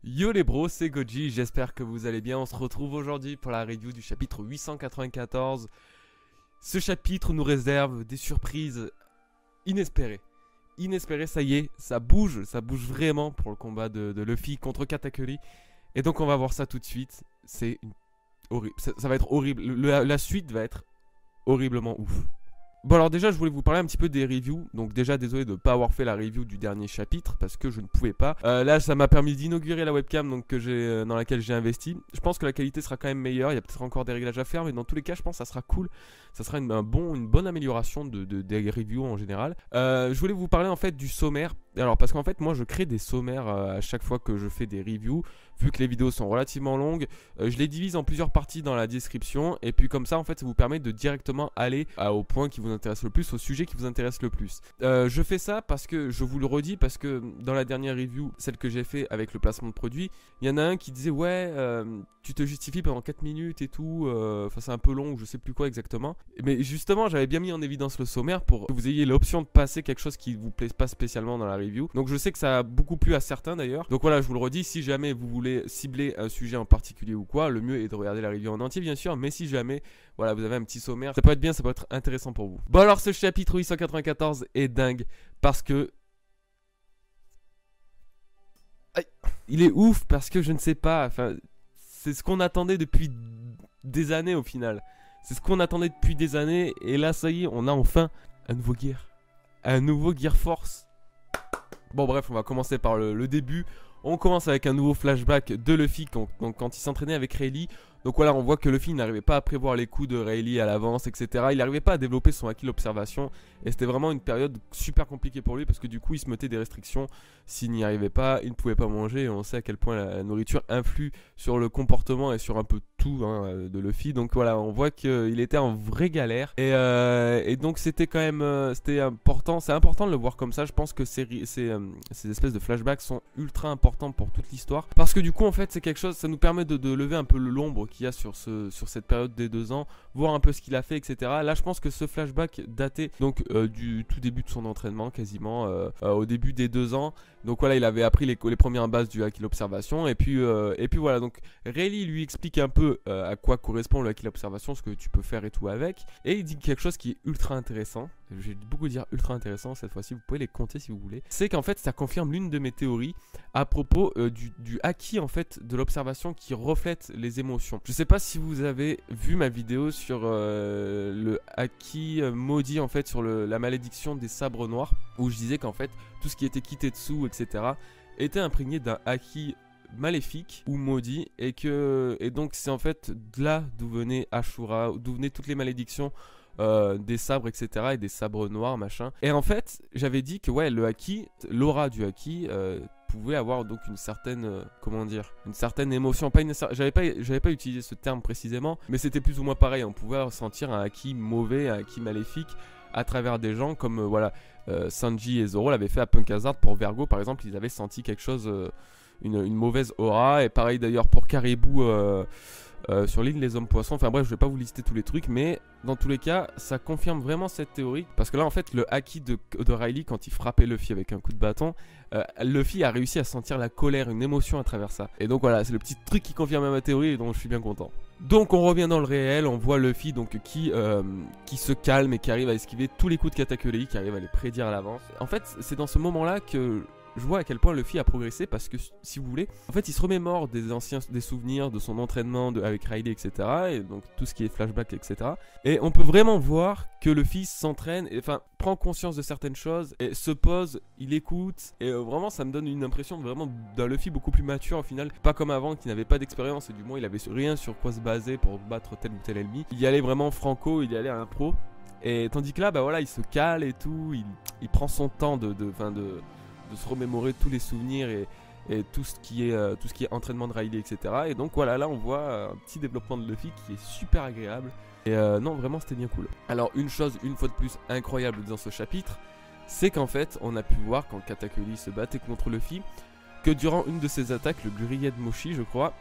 Yo les bros, c'est Goji, j'espère que vous allez bien. On se retrouve aujourd'hui pour la review du chapitre 894. Ce chapitre nous réserve des surprises inespérées. Inespérées, ça y est, ça bouge vraiment pour le combat de Luffy contre Katakuri. Et donc on va voir ça tout de suite. C'est horrible, ça va être horrible. La suite va être horriblement ouf. Bon alors déjà je voulais vous parler un petit peu des reviews. Donc déjà désolé de ne pas avoir fait la review du dernier chapitre parce que je ne pouvais pas. Là ça m'a permis d'inaugurer la webcam donc, dans laquelle j'ai investi. Je pense que la qualité sera quand même meilleure. Il y a peut-être encore des réglages à faire, mais dans tous les cas je pense que ça sera cool. Ça sera une bonne amélioration des reviews en général. Je voulais vous parler en fait du sommaire. Alors parce qu'en fait moi je crée des sommaires à chaque fois que je fais des reviews. Vu que les vidéos sont relativement longues, je les divise en plusieurs parties dans la description. Et puis comme ça en fait ça vous permet de directement aller au point qui vous intéresse le plus, au sujet qui vous intéresse le plus. Je fais ça parce que, je vous le redis, parce que dans la dernière review, celle que j'ai fait avec le placement de produit, il y en a un qui disait ouais tu te justifies pendant 4 minutes et tout, enfin c'est un peu long, je sais plus quoi exactement. Mais justement j'avais bien mis en évidence le sommaire pour que vous ayez l'option de passer quelque chose qui vous plaise pas spécialement dans la review. Donc je sais que ça a beaucoup plu à certains d'ailleurs. Donc voilà, je vous le redis, si jamais vous voulez cibler un sujet en particulier ou quoi, le mieux est de regarder la review en entier bien sûr, mais si jamais voilà vous avez un petit sommaire, ça peut être bien, ça peut être intéressant pour vous. Bon alors ce chapitre 894 est dingue parce que il est ouf parce que je ne sais pas, enfin c'est ce qu'on attendait depuis des années au final. C'est ce qu'on attendait depuis des années et là ça y est, on a enfin un nouveau gear. Un nouveau Gear Force. Bon bref, on va commencer par le début. On commence avec un nouveau flashback de Luffy quand il s'entraînait avec Rayleigh. Donc voilà, on voit que Luffy n'arrivait pas à prévoir les coups de Rayleigh à l'avance, etc. Il n'arrivait pas à développer son acquis l'observation. Et c'était vraiment une période super compliquée pour lui parce que du coup il se mettait des restrictions. S'il n'y arrivait pas, il ne pouvait pas manger. Et on sait à quel point la nourriture influe sur le comportement et sur un peu tout de Luffy. Donc voilà, on voit qu'il était en vraie galère. Et donc c'était quand même c'était important. C'est important de le voir comme ça. Je pense que ces espèces de flashbacks sont ultra importants pour toute l'histoire. Parce que du coup en fait c'est quelque chose, ça nous permet de lever un peu l'ombre qu'il y a sur cette période des 2 ans, voir un peu ce qu'il a fait, etc. Là je pense que ce flashback datait donc du tout début de son entraînement quasiment, au début des 2 ans. Donc voilà, il avait appris les premières bases du haki l'observation et puis voilà, donc Rayleigh lui explique un peu à quoi correspond le haki l'observation, ce que tu peux faire et tout avec, et il dit quelque chose qui est ultra intéressant. J'ai beaucoup dire ultra intéressant cette fois-ci, vous pouvez les compter si vous voulez. C'est qu'en fait ça confirme l'une de mes théories à propos du haki en fait de l'observation qui reflète les émotions. Je sais pas si vous avez vu ma vidéo sur le haki maudit en fait, sur la malédiction des sabres noirs, où je disais qu'en fait tout ce qui était Kitetsu, etc. était imprégné d'un haki maléfique ou maudit, et donc c'est en fait de là d'où venait Ashura, d'où venaient toutes les malédictions des sabres, etc. et des sabres noirs, machin. Et en fait j'avais dit que ouais, le haki, l'aura du haki pouvait avoir donc une certaine comment dire, une certaine émotion, j'avais pas utilisé ce terme précisément, mais c'était plus ou moins pareil. On pouvait ressentir un haki mauvais, un haki maléfique à travers des gens comme voilà, Sanji et Zoro l'avaient fait à Punk Hazard pour Vergo par exemple. Ils avaient senti quelque chose, une mauvaise aura, et pareil d'ailleurs pour Caribou sur l'île des hommes poissons. Enfin bref, je vais pas vous lister tous les trucs, mais dans tous les cas ça confirme vraiment cette théorie, parce que là en fait le haki de Rayleigh, quand il frappait Luffy avec un coup de bâton, Luffy a réussi à sentir la colère, une émotion à travers ça. Et donc voilà, c'est le petit truc qui confirme ma théorie et dont je suis bien content. Donc on revient dans le réel, on voit Luffy donc qui se calme et qui arrive à esquiver tous les coups de Katakuri, qui arrive à les prédire à l'avance. En fait c'est dans ce moment là que je vois à quel point Luffy a progressé, parce que si vous voulez, en fait il se remémore des souvenirs de son entraînement avec Rayleigh, etc. et donc tout ce qui est flashback, etc. Et on peut vraiment voir que Luffy s'entraîne, enfin prend conscience de certaines choses et se pose, il écoute, et vraiment ça me donne une impression vraiment d'un Luffy beaucoup plus mature au final, pas comme avant qui n'avait pas d'expérience et du moins il avait rien sur quoi se baser pour battre tel ou tel ennemi. Il y allait vraiment franco, il y allait à l'impro, et tandis que là bah voilà, il se cale et tout, il prend son temps de se remémorer tous les souvenirs et tout ce qui est entraînement de Rayleigh, etc. Et donc voilà, là on voit un petit développement de Luffy qui est super agréable. Et non, vraiment c'était bien cool. Alors une chose, une fois de plus, incroyable dans ce chapitre, c'est qu'en fait on a pu voir quand Katakuri se battait contre Luffy, que durant une de ses attaques, le Guriet de Moshi je crois,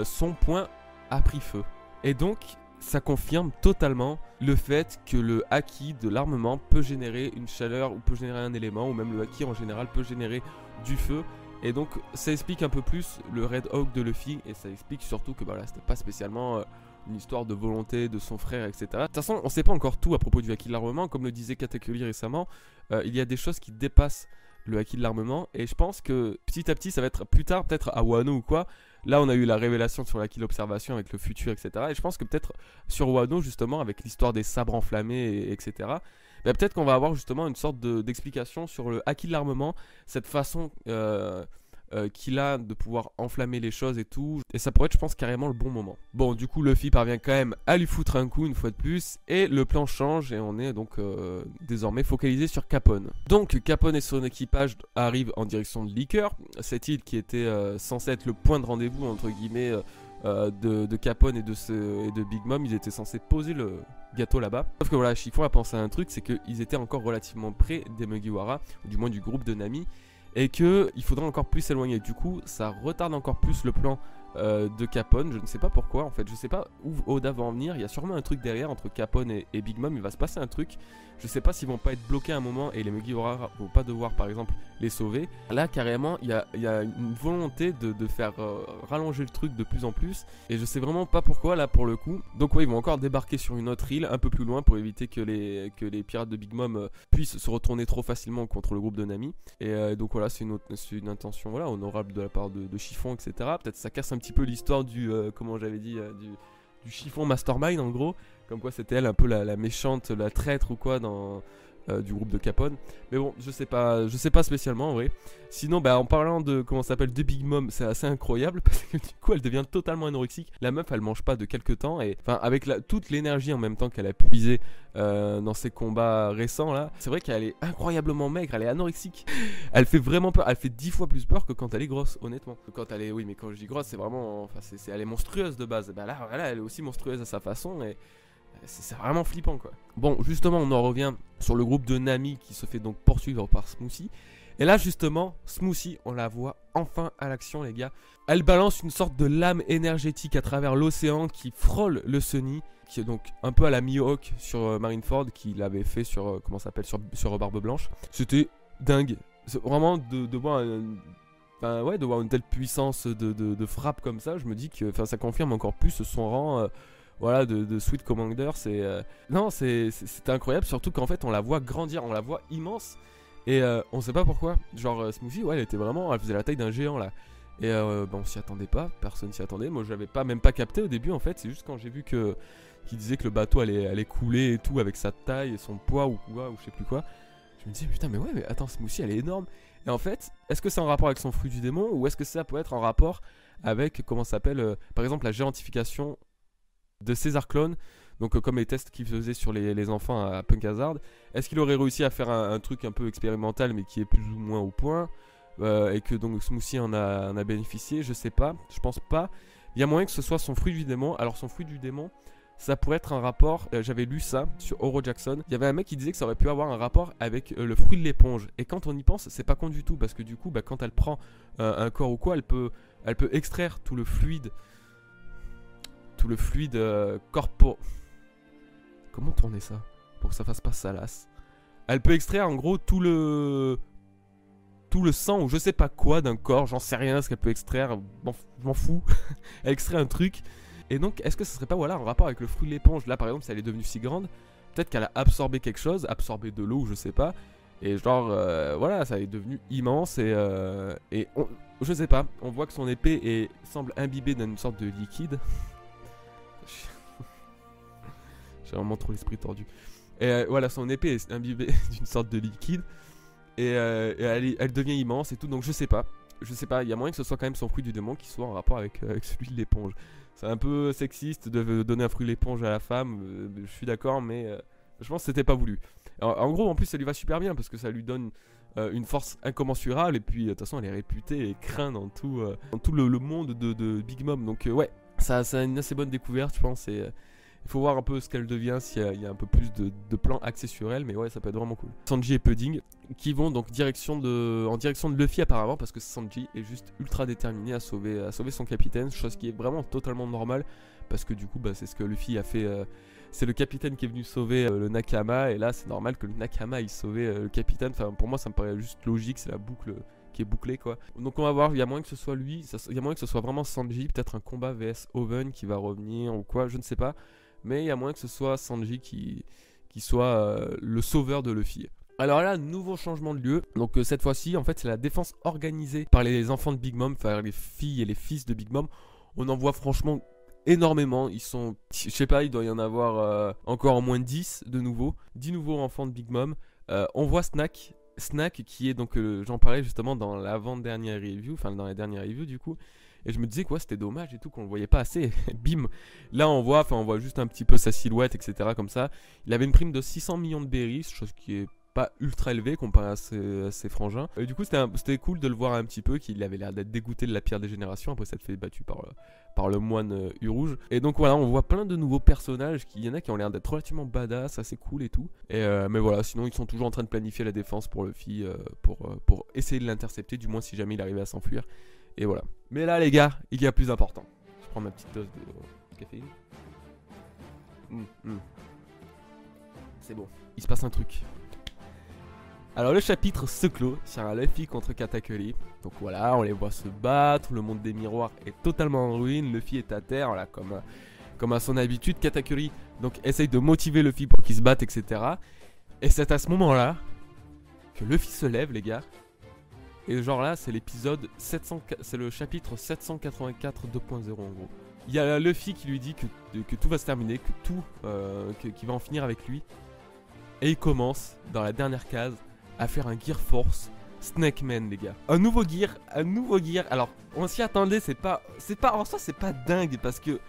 son poing a pris feu. Et donc ça confirme totalement le fait que le haki de l'armement peut générer une chaleur, ou peut générer un élément, ou même le haki en général peut générer du feu. Et donc ça explique un peu plus le Red Hawk de Luffy, et ça explique surtout que bah, là, c'était pas spécialement une histoire de volonté de son frère, etc. De toute façon, on sait pas encore tout à propos du Haki de l'armement, comme le disait Katakuri récemment, il y a des choses qui dépassent le Haki de l'armement, et je pense que petit à petit ça va être plus tard, peut-être à Wano ou quoi. Là on a eu la révélation sur l'Haki de l'observation avec le futur, etc. Et je pense que peut-être sur Wano justement, avec l'histoire des sabres enflammés, etc. Bah, peut-être qu'on va avoir justement une sorte d'explication sur le Haki de l'armement, cette façon qu'il a de pouvoir enflammer les choses et tout. Et ça pourrait être, je pense, carrément le bon moment. Bon, du coup, Luffy parvient quand même à lui foutre un coup une fois de plus. Et le plan change et on est donc désormais focalisé sur Capone. Donc, Capone et son équipage arrivent en direction de Liquor. Cette île qui était censée être le point de rendez-vous, entre guillemets, de Capone et de Big Mom. Ils étaient censés poser le gâteau là-bas. Sauf que voilà, Chiffon a pensé à un truc, c'est qu'ils étaient encore relativement près des Mugiwara, ou du moins du groupe de Nami, et qu'il faudrait encore plus s'éloigner. Du coup, ça retarde encore plus le plan de Capone. Je ne sais pas pourquoi, en fait. Je ne sais pas où Oda va en venir. Il y a sûrement un truc derrière entre Capone et Big Mom. Il va se passer un truc. Je ne sais pas s'ils vont pas être bloqués à un moment et les Mugiwara vont pas devoir, par exemple, les sauver. Là, carrément, il y a une volonté de faire rallonger le truc de plus en plus. Et je sais vraiment pas pourquoi, là, pour le coup. Donc, ouais, ils vont encore débarquer sur une autre île, un peu plus loin, pour éviter que les pirates de Big Mom puissent se retourner trop facilement contre le groupe de Nami. Et donc, voilà, c'est une intention voilà, honorable de la part de Chiffon, etc. Peut-être ça casse un petit peu l'histoire comment j'avais dit, du Chiffon Mastermind, en gros. Comme quoi c'était elle un peu la méchante, la traître ou quoi du groupe de Capone. Mais bon, je sais pas spécialement en vrai. Sinon, bah, en parlant de comment ça s'appelle de Big Mom, c'est assez incroyable parce que du coup elle devient totalement anorexique. La meuf elle mange pas de quelques temps et enfin avec toute l'énergie en même temps qu'elle a puisé dans ses combats récents là, c'est vrai qu'elle est incroyablement maigre, elle est anorexique. Elle fait vraiment peur, elle fait 10 fois plus peur que quand elle est grosse, honnêtement. Quand elle est, oui mais quand je dis grosse c'est vraiment, enfin elle est monstrueuse de base. Bah là elle est aussi monstrueuse à sa façon et c'est vraiment flippant quoi. Bon, justement, on en revient sur le groupe de Nami qui se fait donc poursuivre par Smoothie. Et là, justement, Smoothie, on la voit enfin à l'action, les gars. Elle balance une sorte de lame énergétique à travers l'océan qui frôle le Sunny, qui est donc un peu à la Mihawk sur Marineford, qui l'avait fait sur, comment ça s'appelle, sur Barbe Blanche. C'était dingue. Vraiment, de voir de voir une telle puissance de frappe comme ça, je me dis que ça confirme encore plus son rang. Voilà, de Sweet Commander, c'était incroyable, surtout qu'en fait on la voit grandir, on la voit immense, et on sait pas pourquoi, genre Smoothie, ouais, elle faisait la taille d'un géant là, et on s'y attendait pas, personne s'y attendait, moi j'avais même pas capté au début en fait, c'est juste quand j'ai vu qu'il disait que le bateau allait couler et tout, avec sa taille et son poids ou quoi, ou je sais plus quoi, je me disais putain mais ouais, mais attends, Smoothie elle est énorme, et en fait, est-ce que c'est en rapport avec son fruit du démon, ou est-ce que ça peut être en rapport avec, comment ça s'appelle, par exemple la géantification de César Clone, donc comme les tests qu'il faisait sur les enfants à Punk Hazard. Est-ce qu'il aurait réussi à faire un truc un peu expérimental mais qui est plus ou moins au point, et que donc Smoothie en a bénéficié? Je sais pas, je pense pas. Il y a moyen que ce soit son fruit du démon. Alors son fruit du démon, ça pourrait être un rapport, j'avais lu ça sur Oro Jackson, il y avait un mec qui disait que ça aurait pu avoir un rapport avec le fruit de l'éponge, et quand on y pense c'est pas con du tout, parce que du coup quand elle prend un corps ou quoi, elle peut extraire tout le fluide corporel. Comment tourner ça pour que ça fasse pas salace? Elle peut extraire en gros tout le sang ou je sais pas quoi d'un corps, j'en sais rien ce qu'elle peut extraire, je m'en fous. Elle extrait un truc. Et donc est-ce que ce serait pas voilà en rapport avec le fruit de l'éponge? Là par exemple si elle est devenue si grande, peut-être qu'elle a absorbé quelque chose, absorbé de l'eau ou je sais pas. Et genre voilà, ça est devenu immense je sais pas, on voit que son épée semble imbibée d'une sorte de liquide. J'ai vraiment trop l'esprit tordu. Et voilà, son épée est imbibée d'une sorte de liquide. Et elle devient immense et tout. Donc je sais pas. Il y a moyen que ce soit quand même son fruit du démon qui soit en rapport avec celui de l'éponge. C'est un peu sexiste de donner un fruit de l'éponge à la femme. Je suis d'accord, mais je pense que c'était pas voulu. En gros, en plus, ça lui va super bien parce que ça lui donne une force incommensurable. Et puis, de toute façon, elle est réputée et crainte dans tout le monde de Big Mom. Donc, ouais, ça a une assez bonne découverte, je pense. Et il faut voir un peu ce qu'elle devient, s'il y a un peu plus de plans axés sur elle. Mais ouais, ça peut être vraiment cool. Sanji et Pudding qui vont donc en direction de Luffy apparemment, parce que Sanji est juste ultra déterminé à sauver son capitaine. Chose qui est vraiment totalement normale. Parce que du coup, c'est ce que Luffy a fait. C'est le capitaine qui est venu sauver le Nakama. Et là, c'est normal que le Nakama aille sauver le capitaine. Enfin, pour moi, ça me paraît juste logique. C'est la boucle qui qui est bouclé quoi. Donc on va voir, il y a moyen que ce soit lui, il y a moyen que ce soit vraiment Sanji, peut-être un combat vs Oven qui va revenir ou quoi, je ne sais pas. Mais il y a moyen que ce soit Sanji qui soit le sauveur de Luffy. Alors là, nouveau changement de lieu. Donc cette fois-ci, en fait, c'est la défense organisée par les enfants de Big Mom, enfin les filles et les fils de Big Mom. On en voit franchement énormément. Ils sont, je sais pas, il doit y en avoir encore au moins 10 de nouveaux. 10 nouveaux enfants de Big Mom. On voit Snack qui est donc, j'en parlais justement dans l'avant-dernière review, enfin dans la dernière review du coup. Et je me disais quoi, c'était dommage et tout qu'on le voyait pas assez. Bim. Là on voit juste un petit peu sa silhouette, etc. comme ça. Il avait une prime de 600 millions de berries, chose qui est pas ultra élevée comparé à ses frangins. Et du coup c'était cool de le voir un petit peu, qu'il avait l'air d'être dégoûté de la pire des générations. Après s'être fait battu par le moine U-Rouge. Et donc voilà, on voit plein de nouveaux personnages. Il y en a qui ont l'air d'être relativement badass, assez cool et tout. Mais voilà, sinon ils sont toujours en train de planifier la défense pour Luffy, pour essayer de l'intercepter, du moins si jamais il arrivait à s'enfuir. Et voilà. Mais là les gars, il y a plus important. Je prends ma petite dose de caféine. C'est bon, il se passe un truc. Alors le chapitre se clôt sur un Luffy contre Katakuri. Donc voilà, on les voit se battre, le monde des miroirs est totalement en ruine, Luffy est à terre, voilà, comme à son habitude. Katakuri donc essaye de motiver Luffy pour qu'il se batte, etc. Et c'est à ce moment-là que Luffy se lève les gars. Et genre là c'est l'épisode 700, c'est le chapitre 784 2.0 en gros. Il y a Luffy qui lui dit que tout va se terminer, qu'il va en finir avec lui. Et il commence dans la dernière case à faire un Gear Force Snake Man les gars. Un nouveau gear. Alors on s'y attendait, en soi c'est pas dingue parce que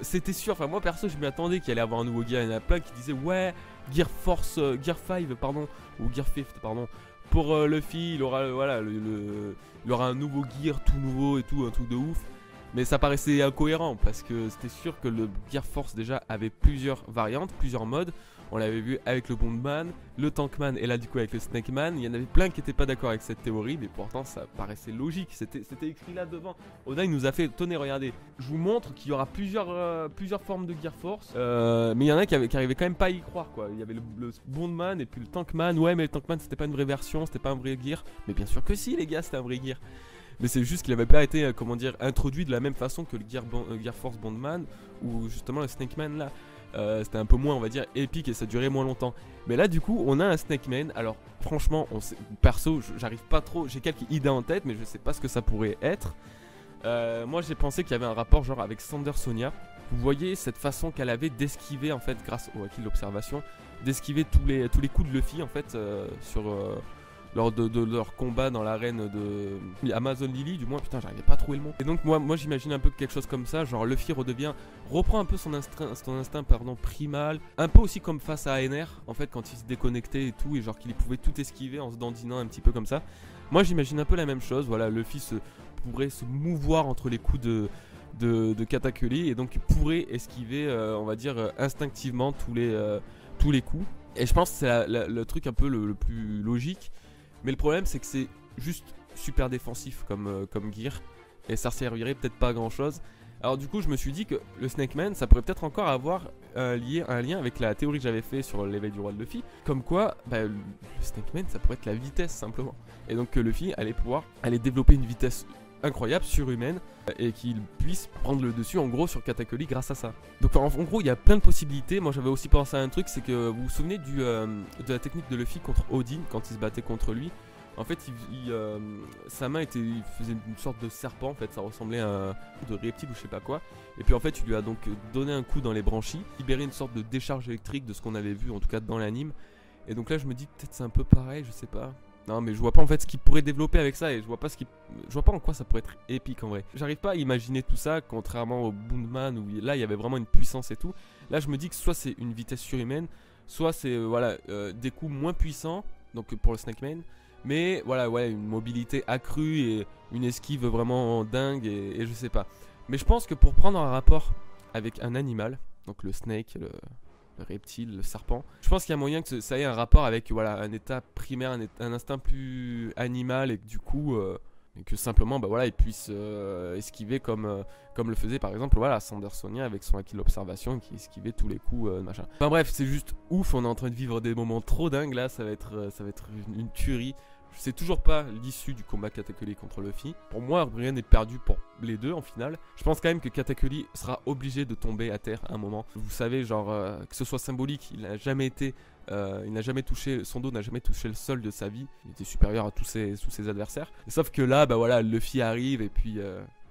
c'était sûr, enfin moi perso je m'y attendais qu'il allait avoir un nouveau gear. Il y en a plein qui disaient ouais Gear Force, Gear 5 pardon, ou Gear 5 pardon. Pour Luffy il aura il aura un nouveau gear tout nouveau et tout, un truc de ouf. Mais ça paraissait incohérent parce que c'était sûr que le Gear Force déjà avait plusieurs variantes, plusieurs modes. On l'avait vu avec le Bondman, le Tankman et là du coup avec le Snakeman. Il y en avait plein qui n'étaient pas d'accord avec cette théorie, mais pourtant ça paraissait logique. C'était écrit là devant. Oda il nous a fait, tenez regardez, je vous montre qu'il y aura plusieurs formes de Gear Force. Mais il y en a qui arrivaient quand même pas à y croire quoi. Il y avait le Bondman et puis le Tankman. Ouais mais le Tankman c'était pas une vraie version, c'était pas un vrai gear. Mais bien sûr que si les gars, c'était un vrai gear. Mais c'est juste qu'il n'avait pas été, introduit de la même façon que le Gear Force Bondman ou justement le Snakeman là. C'était un peu moins, on va dire, épique et ça durait moins longtemps. Mais là, du coup, on a un Snakeman. Alors, franchement, perso, j'arrive pas trop. J'ai quelques idées en tête, mais je sais pas ce que ça pourrait être. Moi, j'ai pensé qu'il y avait un rapport genre avec Sander Sonia. Vous voyez cette façon qu'elle avait d'esquiver, en fait, grâce au Haki de l'observation, d'esquiver tous les coups de Luffy, en fait, lors de leur combat dans l'arène de Amazon Lily, du moins, putain, j'arrivais pas à trouver le mot. Et donc, moi j'imagine un peu quelque chose comme ça, genre Luffy reprend un peu son instinct primal, un peu aussi comme face à ANR, en fait, quand il se déconnectait et tout, et genre qu'il pouvait tout esquiver en se dandinant un petit peu comme ça. Moi, j'imagine un peu la même chose, voilà, Luffy pourrait se mouvoir entre les coups de Katakuri, et donc il pourrait esquiver, on va dire, instinctivement tous les coups. Et je pense que c'est le truc un peu le plus logique. Mais le problème c'est que c'est juste super défensif comme gear. Et ça servirait peut-être pas à grand chose. Alors du coup je me suis dit que le Snakeman ça pourrait peut-être encore avoir un lien avec la théorie que j'avais fait sur l'éveil du roi de Luffy. Comme quoi le Snakeman ça pourrait être la vitesse simplement. Et donc que Luffy allait développer une vitesse incroyable, surhumaine, et qu'il puisse prendre le dessus en gros sur Katakuri grâce à ça. Donc en gros il y a plein de possibilités. Moi j'avais aussi pensé à un truc, c'est que vous vous souvenez de la technique de Luffy contre Odin quand il se battait contre lui. En fait sa main il faisait une sorte de serpent en fait, ça ressemblait à un de reptile ou je sais pas quoi. Et puis en fait il lui a donc donné un coup dans les branchies, libéré une sorte de décharge électrique de ce qu'on avait vu en tout cas dans l'anime. Et donc là je me dis peut-être c'est un peu pareil, je sais pas. Non mais je vois pas en fait ce qu'il pourrait développer avec ça et je vois pas en quoi ça pourrait être épique en vrai. J'arrive pas à imaginer tout ça contrairement au Bondman où là il y avait vraiment une puissance et tout. Là je me dis que soit c'est une vitesse surhumaine, soit c'est des coups moins puissants donc pour le Snakeman, mais voilà une mobilité accrue et une esquive vraiment dingue et je sais pas. Mais je pense que pour prendre un rapport avec un animal, donc le snake, le reptile, le serpent. Je pense qu'il y a moyen que ça ait un rapport avec un état primaire, un instinct plus animal et que du coup, que simplement il puisse esquiver comme le faisait par exemple Sander Sonia avec son Haki de l'observation qui esquivait tous les coups machin. Enfin bref, c'est juste ouf, on est en train de vivre des moments trop dingues là, ça va être une tuerie. Je sais toujours pas l'issue du combat Katakuri contre Luffy. Pour moi, rien n'est perdu pour les deux en finale. Je pense quand même que Katakuri sera obligé de tomber à terre à un moment. Vous savez, genre, que ce soit symbolique, il n'a jamais été. Il n'a jamais touché, son dos n'a jamais touché le sol de sa vie. Il était supérieur à tous ses adversaires. Et sauf que là, bah voilà, Luffy arrive et puis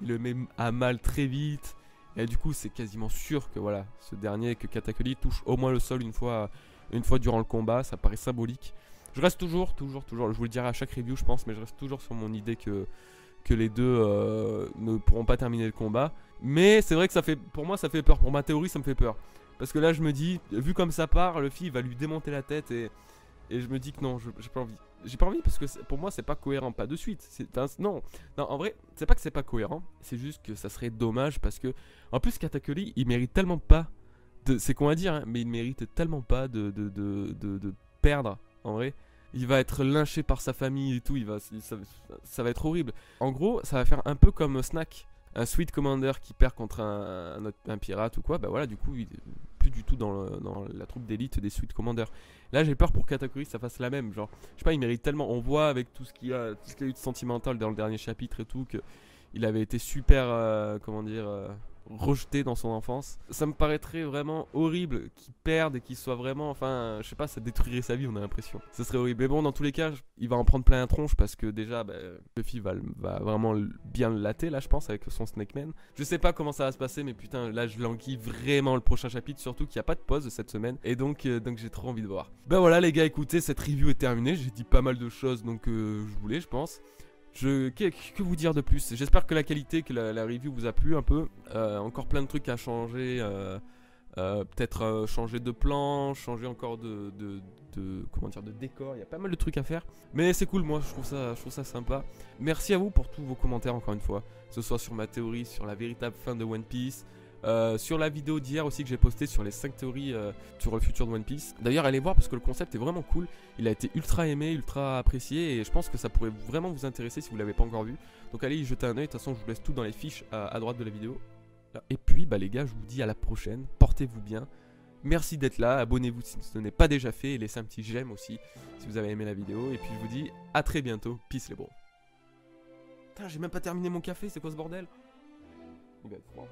il le met à mal très vite. Et du coup, c'est quasiment sûr que voilà, ce dernier, que Katakuri touche au moins le sol une fois durant le combat. Ça paraît symbolique. Je reste toujours, je vous le dirai à chaque review je pense, mais je reste toujours sur mon idée que les deux ne pourront pas terminer le combat. Mais c'est vrai que pour moi ça fait peur, pour ma théorie ça me fait peur. Parce que là je me dis, vu comme ça part, Luffy va lui démonter la tête et je me dis que non, j'ai pas envie. J'ai pas envie parce que pour moi c'est pas cohérent, pas de suite. Non, en vrai, c'est pas que c'est pas cohérent, c'est juste que ça serait dommage parce que, en plus Katakuri il mérite tellement pas, c'est con à dire, hein, mais il mérite tellement pas de perdre. En vrai, il va être lynché par sa famille et tout, ça va être horrible. En gros, ça va faire un peu comme Snack, un Sweet Commander qui perd contre un pirate ou quoi. Bah voilà, du coup, il est plus du tout dans la troupe d'élite des Sweet Commanders. Là, j'ai peur pour Katakuri ça fasse la même. Genre, je sais pas, il mérite tellement. On voit avec tout ce qu'il y a eu de sentimental dans le dernier chapitre et tout, que il avait été super, rejeté dans son enfance. Ça me paraîtrait vraiment horrible qu'il perde et qu'il soit vraiment, enfin, je sais pas, ça détruirait sa vie, on a l'impression. Ça serait horrible. Mais bon, dans tous les cas, il va en prendre plein la tronche parce que déjà, Luffy va vraiment bien le latter là, je pense, avec son Snake Man. Je sais pas comment ça va se passer, mais putain, là, je languis vraiment le prochain chapitre, surtout qu'il n'y a pas de pause cette semaine. Et donc j'ai trop envie de voir. Ben voilà, les gars, écoutez, cette review est terminée. J'ai dit pas mal de choses, donc je voulais, je pense. Que vous dire de plus? J'espère que la qualité, que la review vous a plu un peu. Encore plein de trucs à changer. Peut-être changer de plan, changer encore de décor. Il y a pas mal de trucs à faire. Mais c'est cool, moi je trouve ça sympa. Merci à vous pour tous vos commentaires encore une fois. Que ce soit sur ma théorie, sur la véritable fin de One Piece. Sur la vidéo d'hier aussi que j'ai posté sur les 5 théories sur le futur de One Piece. D'ailleurs allez voir parce que le concept est vraiment cool. Il a été ultra aimé, ultra apprécié et je pense que ça pourrait vraiment vous intéresser si vous l'avez pas encore vu. Donc allez y jeter un oeil, de toute façon je vous laisse tout dans les fiches à droite de la vidéo. Et puis bah les gars, je vous dis à la prochaine, portez-vous bien. Merci d'être là, abonnez-vous si ce n'est pas déjà fait et laissez un petit j'aime aussi si vous avez aimé la vidéo. Et puis je vous dis à très bientôt, peace les bros. Putain, j'ai même pas terminé mon café, c'est quoi ce bordel? Il va être froid.